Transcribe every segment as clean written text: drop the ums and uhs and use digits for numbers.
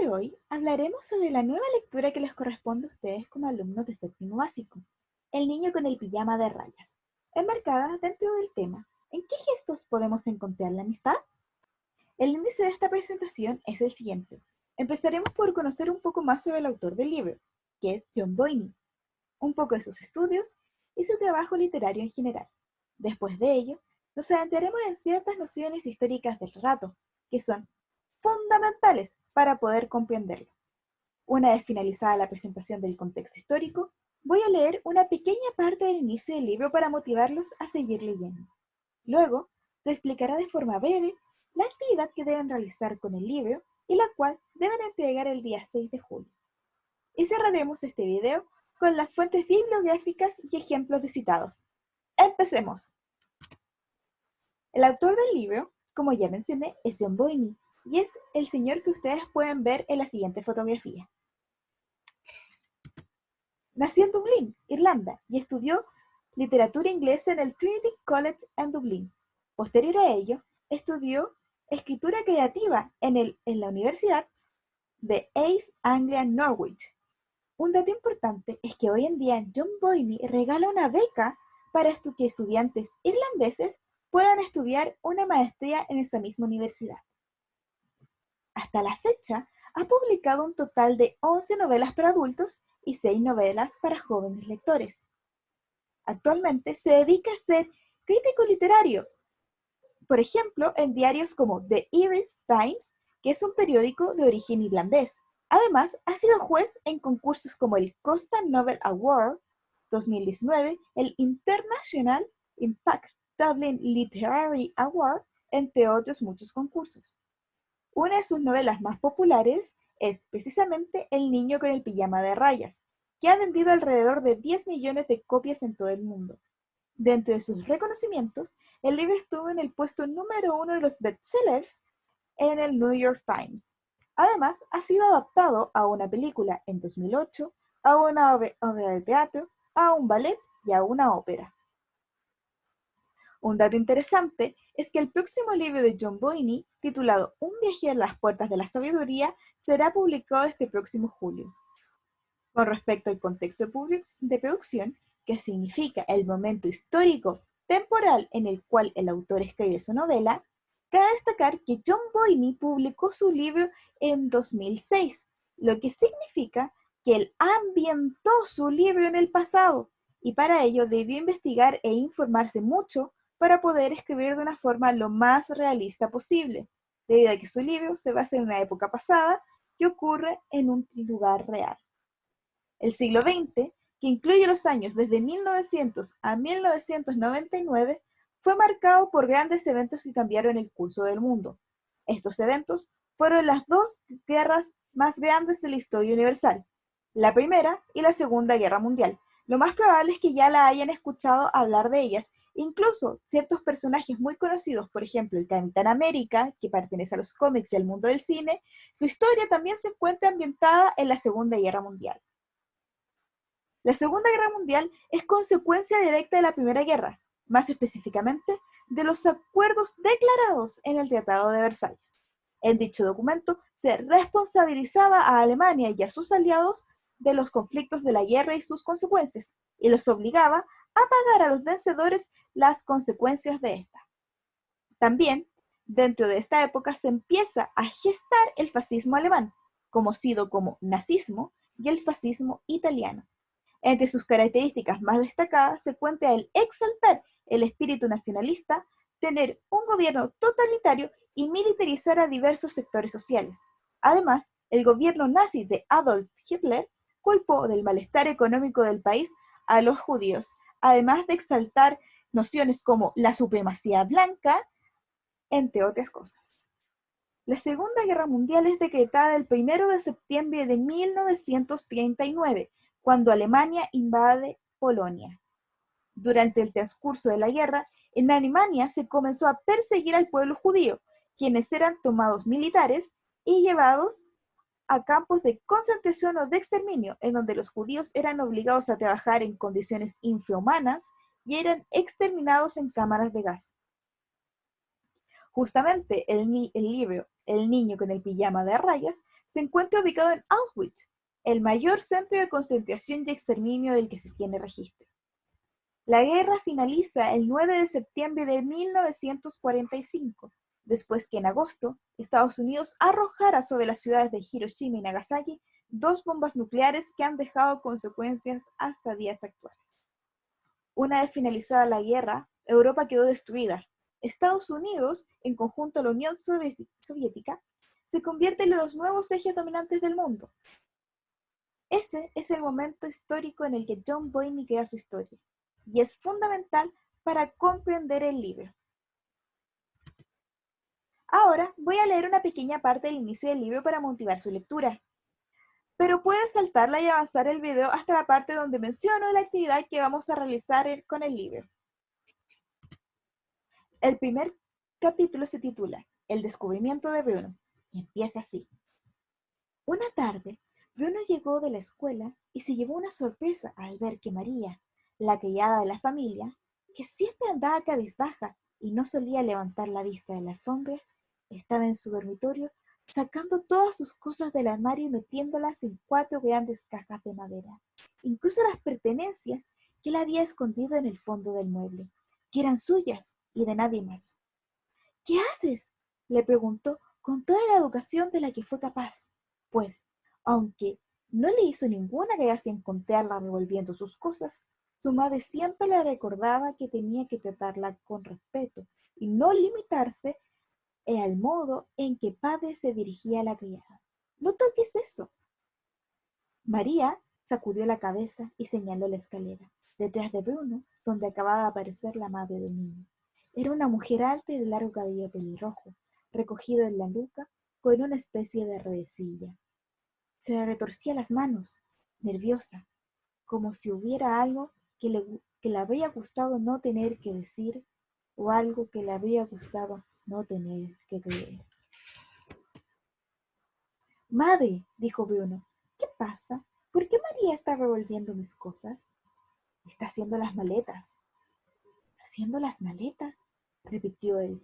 de hoy hablaremos sobre la nueva lectura que les corresponde a ustedes como alumnos de séptimo básico, El niño con el pijama de rayas, enmarcada dentro del tema ¿en qué gestos podemos encontrar la amistad? El índice de esta presentación es el siguiente. Empezaremos por conocer un poco más sobre el autor del libro, que es John Boyne, un poco de sus estudios y su trabajo literario en general. Después de ello, nos adentraremos en ciertas nociones históricas del relato, que son fundamentales para poder comprenderlo. Una vez finalizada la presentación del contexto histórico, voy a leer una pequeña parte del inicio del libro para motivarlos a seguir leyendo. Luego, se explicará de forma breve la actividad que deben realizar con el libro y la cual deben entregar el día 6 de julio. Y cerraremos este video con las fuentes bibliográficas y ejemplos de citados. ¡Empecemos! El autor del libro, como ya mencioné, es John Boyne, y es el señor que ustedes pueden ver en la siguiente fotografía. Nació en Dublín, Irlanda, y estudió literatura inglesa en el Trinity College en Dublín. Posterior a ello, estudió escritura creativa en la Universidad de East Anglia Norwich. Un dato importante es que hoy en día John Boyne regala una beca para que estudiantes irlandeses puedan estudiar una maestría en esa misma universidad. Hasta la fecha, ha publicado un total de 11 novelas para adultos y 6 novelas para jóvenes lectores. Actualmente se dedica a ser crítico literario, por ejemplo, en diarios como The Irish Times, que es un periódico de origen irlandés. Además, ha sido juez en concursos como el Costa Novel Award 2019, el International Impact Dublin Literary Award, entre otros muchos concursos. Una de sus novelas más populares es precisamente El niño con el pijama de rayas, que ha vendido alrededor de 10 millones de copias en todo el mundo. Dentro de sus reconocimientos, el libro estuvo en el puesto número 1 de los bestsellers en el New York Times. Además, ha sido adaptado a una película en 2008, a una obra de teatro, a un ballet y a una ópera. Un dato interesante es que el próximo libro de John Boyne, titulado Un viaje a las puertas de la sabiduría, será publicado este próximo julio. Con respecto al contexto de producción, que significa el momento histórico temporal en el cual el autor escribe su novela, cabe destacar que John Boyne publicó su libro en 2006, lo que significa que él ambientó su libro en el pasado y para ello debió investigar e informarse mucho para poder escribir de una forma lo más realista posible, debido a que su libro se basa en una época pasada que ocurre en un lugar real. El siglo XX, que incluye los años desde 1900 a 1999, fue marcado por grandes eventos que cambiaron el curso del mundo. Estos eventos fueron las dos guerras más grandes de la historia universal, la Primera y la Segunda Guerra Mundial. Lo más probable es que ya la hayan escuchado hablar de ellas. Incluso ciertos personajes muy conocidos, por ejemplo el Capitán América, que pertenece a los cómics y al mundo del cine, su historia también se encuentra ambientada en la Segunda Guerra Mundial. La Segunda Guerra Mundial es consecuencia directa de la Primera Guerra, más específicamente de los acuerdos declarados en el Tratado de Versalles. En dicho documento se responsabilizaba a Alemania y a sus aliados de los conflictos de la guerra y sus consecuencias, y los obligaba a pagar a los vencedores las consecuencias de esta. También, dentro de esta época se empieza a gestar el fascismo alemán, conocido como nazismo, y el fascismo italiano. Entre sus características más destacadas se cuenta el exaltar el espíritu nacionalista, tener un gobierno totalitario y militarizar a diversos sectores sociales. Además, el gobierno nazi de Adolf Hitler culpó del malestar económico del país a los judíos, además de exaltar nociones como la supremacía blanca, entre otras cosas. La Segunda Guerra Mundial es decretada el 1 de septiembre de 1939, cuando Alemania invade Polonia. Durante el transcurso de la guerra, en Alemania se comenzó a perseguir al pueblo judío, quienes eran tomados militares y llevados a campos de concentración o de exterminio, en donde los judíos eran obligados a trabajar en condiciones infrahumanas y eran exterminados en cámaras de gas. Justamente el libro El niño con el pijama de rayas se encuentra ubicado en Auschwitz, el mayor centro de concentración y exterminio del que se tiene registro. La guerra finaliza el 9 de septiembre de 1945, después que en agosto Estados Unidos arrojara sobre las ciudades de Hiroshima y Nagasaki 2 bombas nucleares que han dejado consecuencias hasta días actuales. Una vez finalizada la guerra, Europa quedó destruida. Estados Unidos, en conjunto a la Unión Soviética, se convierten en los nuevos ejes dominantes del mundo. Ese es el momento histórico en el que John Boyne crea su historia, y es fundamental para comprender el libro. Ahora voy a leer una pequeña parte del inicio del libro para motivar su lectura, pero puedes saltarla y avanzar el video hasta la parte donde menciono la actividad que vamos a realizar con el libro. El primer capítulo se titula El descubrimiento de Bruno, y empieza así. Una tarde, Bruno llegó de la escuela y se llevó una sorpresa al ver que María, la criada de la familia, que siempre andaba cabizbaja y no solía levantar la vista de la alfombra, estaba en su dormitorio sacando todas sus cosas del armario y metiéndolas en 4 grandes cajas de madera, incluso las pertenencias que él había escondido en el fondo del mueble, que eran suyas y de nadie más. ¿Qué haces?, le preguntó con toda la educación de la que fue capaz, pues, aunque no le hizo ninguna gracia encontrarla revolviendo sus cosas, su madre siempre le recordaba que tenía que tratarla con respeto y no limitarse al modo en que padre se dirigía a la criada. «No toques eso». María sacudió la cabeza y señaló la escalera, detrás de Bruno, donde acababa de aparecer la madre del niño. Era una mujer alta y de largo cabello pelirrojo, recogido en la nuca con una especie de redecilla. Se le retorcía las manos, nerviosa, como si hubiera algo que le habría gustado no tener que decir o algo que le habría gustado no tener que creer. «Madre», dijo Bruno, «¿qué pasa? ¿Por qué María está revolviendo mis cosas?» «Está haciendo las maletas». «¿Haciendo las maletas?», repitió él,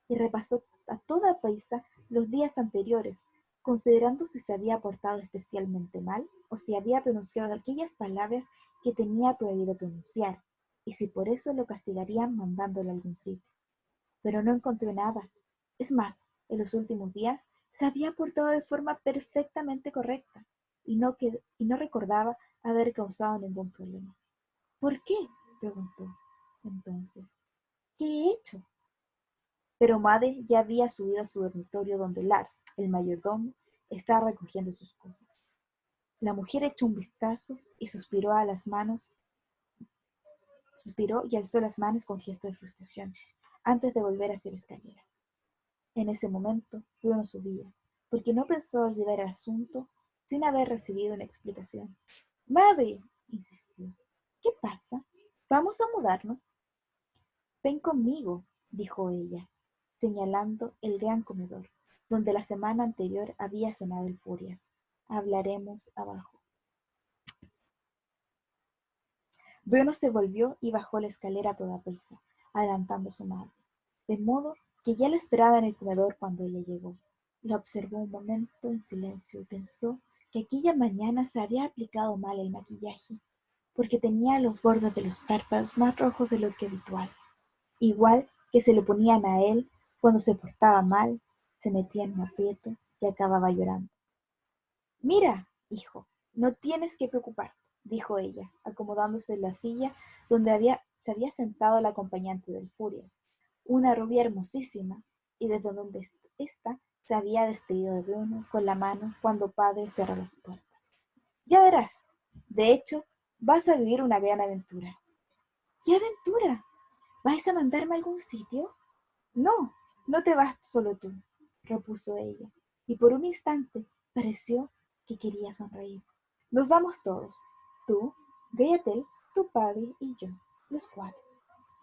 y repasó a toda prisa los días anteriores, considerando si se había portado especialmente mal o si había pronunciado aquellas palabras que tenía prohibido pronunciar, y si por eso lo castigarían mandándolo a algún sitio. Pero no encontró nada. Es más, en los últimos días se había portado de forma perfectamente correcta y no recordaba haber causado ningún problema. «¿Por qué?», preguntó. Entonces, «¿qué he hecho?». Pero Made ya había subido a su dormitorio donde Lars, el mayordomo, estaba recogiendo sus cosas. La mujer echó un vistazo y suspiró y alzó las manos con gesto de frustración, antes de volver hacia la escalera. En ese momento, Bruno subía, porque no pensó olvidar el asunto sin haber recibido una explicación. «Madre», insistió, «¿qué pasa? ¿Vamos a mudarnos?» «Ven conmigo», dijo ella, señalando el gran comedor, donde la semana anterior había cenado el Furias. «Hablaremos abajo». Bruno se volvió y bajó la escalera a toda prisa, adelantando a su madre, de modo que ya la esperaba en el comedor cuando ella llegó. La observó un momento en silencio y pensó que aquella mañana se había aplicado mal el maquillaje, porque tenía los bordes de los párpados más rojos de lo que habitual, igual que se le ponían a él cuando se portaba mal, se metía en un aprieto y acababa llorando. «Mira, hijo, no tienes que preocuparte», dijo ella, acomodándose en la silla donde se había sentado la acompañante del Furias, una rubia hermosísima, y desde donde ésta se había despedido de Bruno con la mano cuando padre cerró las puertas. «Ya verás, de hecho, vas a vivir una gran aventura». «¿Qué aventura? ¿Vais a mandarme a algún sitio?» «No, no te vas solo tú», repuso ella, y por un instante pareció que quería sonreír. «Nos vamos todos, tú, Gretel, tu padre y yo, los 4.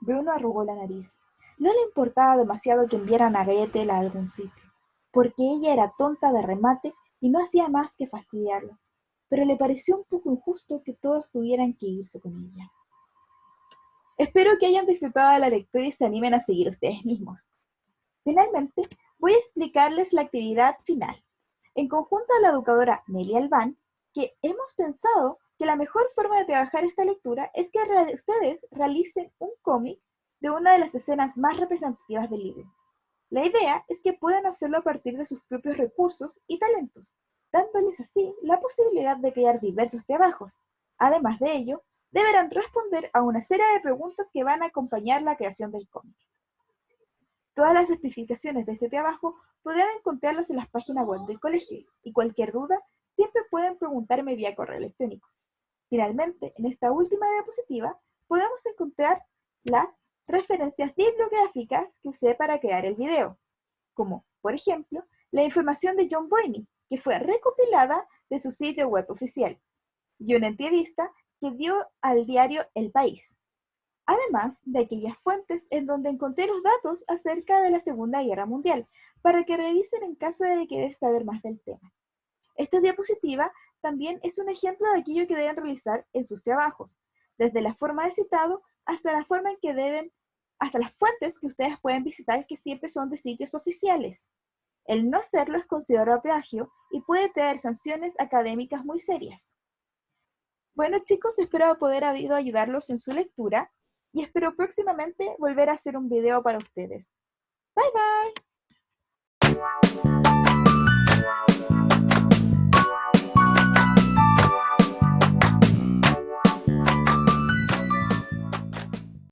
Bruno arrugó la nariz. No le importaba demasiado que enviaran a Gretel a algún sitio, porque ella era tonta de remate y no hacía más que fastidiarlo, pero le pareció un poco injusto que todos tuvieran que irse con ella. Espero que hayan disfrutado de la lectura y se animen a seguir ustedes mismos. Finalmente, voy a explicarles la actividad final. en conjunto a la educadora Nelly Albán, que hemos pensado que la mejor forma de trabajar esta lectura es que ustedes realicen un cómic de una de las escenas más representativas del libro. La idea es que puedan hacerlo a partir de sus propios recursos y talentos, dándoles así la posibilidad de crear diversos trabajos. Además de ello, deberán responder a una serie de preguntas que van a acompañar la creación del cómic. Todas las especificaciones de este trabajo podrán encontrarlas en las páginas web del colegio, y cualquier duda siempre pueden preguntarme vía correo electrónico. Finalmente, en esta última diapositiva podemos encontrar las referencias bibliográficas que usé para crear el video, como, por ejemplo, la información de John Boehner, que fue recopilada de su sitio web oficial, y una entrevista que dio al diario El País, además de aquellas fuentes en donde encontré los datos acerca de la Segunda Guerra Mundial, para que revisen en caso de querer saber más del tema. Esta diapositiva también es un ejemplo de aquello que deben realizar en sus trabajos, desde la forma de citado hasta la forma en que hasta las fuentes que ustedes pueden visitar, que siempre son de sitios oficiales. El no hacerlo es considerado plagio y puede traer sanciones académicas muy serias. Bueno, chicos, espero poder haber ayudarlos en su lectura y espero próximamente volver a hacer un video para ustedes. Bye bye.